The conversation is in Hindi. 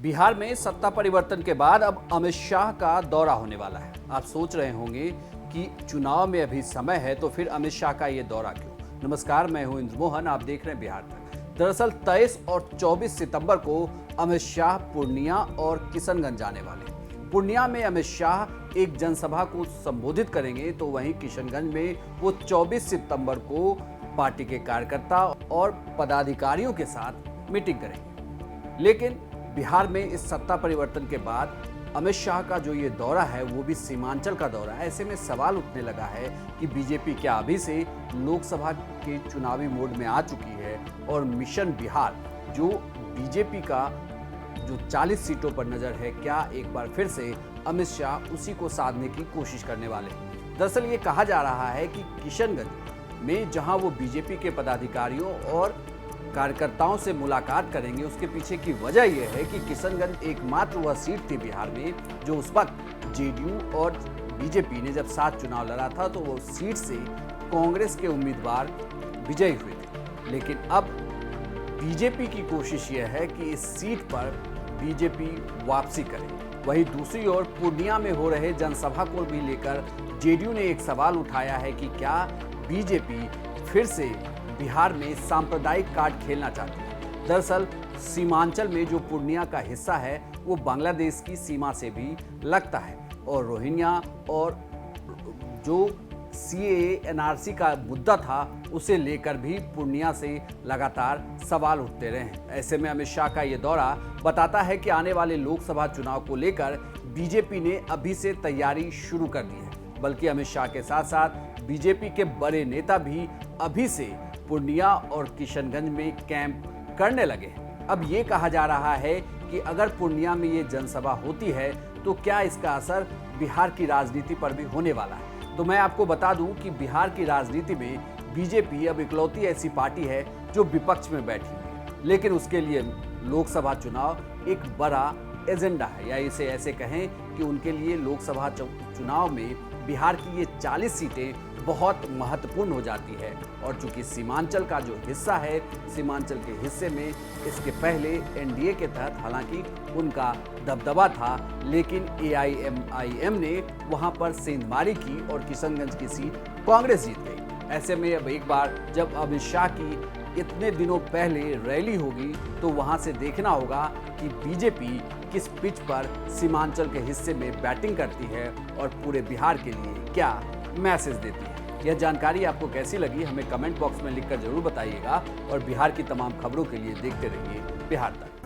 बिहार में सत्ता परिवर्तन के बाद अब अमित शाह का दौरा होने वाला है। आप सोच रहे होंगे कि चुनाव में अभी समय है तो फिर अमित शाह का ये दौरा क्यों। नमस्कार, मैं हूं इंद्र मोहन, आप देख रहे हैं बिहार तक। दरअसल 23 और 24 सितंबर को अमित शाह पूर्णिया और किशनगंज जाने वाले। पूर्णिया में अमित शाह एक जनसभा को संबोधित करेंगे तो वहीं किशनगंज में वो 24 सितंबर को पार्टी के कार्यकर्ता और पदाधिकारियों के साथ मीटिंग करेंगे। लेकिन बिहार में इस सत्ता परिवर्तन के बाद अमित शाह का जो ये दौरा है वो भी सीमांचल का दौरा है। ऐसे में सवाल उठने लगा है कि बीजेपी क्या अभी से लोकसभा के चुनावी मोड में आ चुकी है और मिशन बिहार जो बीजेपी का जो 40 सीटों पर नजर है, क्या एक बार फिर से अमित शाह उसी को साधने की कोशिश करने वाले हैं। दरअसल ये कहा जा रहा है कि किशनगंज में जहां वो बीजेपी के पदाधिकारियों और कार्यकर्ताओं से मुलाकात करेंगे, उसके पीछे की वजह यह है कि किशनगंज एकमात्र वह सीट थी बिहार में जो उस वक्त जेडीयू और बीजेपी ने जब साथ चुनाव लड़ा था तो वो सीट से कांग्रेस के उम्मीदवार विजयी हुए थे। लेकिन अब बीजेपी की कोशिश यह है कि इस सीट पर बीजेपी वापसी करे। वहीं दूसरी ओर पूर्णिया में हो रहे जनसभा को भी लेकर जेडीयू ने एक सवाल उठाया है कि क्या बीजेपी फिर से बिहार में सांप्रदायिक कार्ड खेलना चाहती है। दरअसल सीमांचल में जो पूर्णिया का हिस्सा है वो बांग्लादेश की सीमा से भी लगता है और रोहिंग्या और जो सीएए एनआरसी का मुद्दा था उसे लेकर भी पूर्णिया से लगातार सवाल उठते रहे हैं। ऐसे में अमित शाह का ये दौरा बताता है कि आने वाले लोकसभा चुनाव को लेकर बीजेपी ने अभी से तैयारी शुरू कर दी है। बल्कि अमित शाह के साथ साथ बीजेपी के बड़े नेता भी अभी से पूर्णिया और किशनगंज में कैंप करने लगे हैं। अब ये कहा जा रहा है कि अगर पूर्णिया में ये जनसभा होती है तो क्या इसका असर बिहार की राजनीति पर भी होने वाला है। तो मैं आपको बता दूं कि बिहार की राजनीति में बीजेपी अब इकलौती ऐसी पार्टी है जो विपक्ष में बैठी हुई है। लेकिन उसके लिए लोकसभा चुनाव एक बड़ा एजेंडा है, या इसे ऐसे कहें कि उनके लिए लोकसभा चुनाव में बिहार की ये 40 सीटें बहुत महत्वपूर्ण हो जाती है। और चूंकि सीमांचल का जो हिस्सा है, सीमांचल के हिस्से में इसके पहले एनडीए के तहत हालांकि उनका दबदबा था, लेकिन एआईएमआईएम ने वहां पर सेंधमारी की और किशनगंज की सीट कांग्रेस जीत गई। ऐसे में अब एक बार जब अमित शाह की इतने दिनों पहले रैली होगी तो वहां से देखना होगा कि बीजेपी किस पिच पर सीमांचल के हिस्से में बैटिंग करती है और पूरे बिहार के लिए क्या मैसेज देती है। यह जानकारी आपको कैसी लगी हमें कमेंट बॉक्स में लिखकर जरूर बताइएगा और बिहार की तमाम खबरों के लिए देखते रहिए बिहार तक।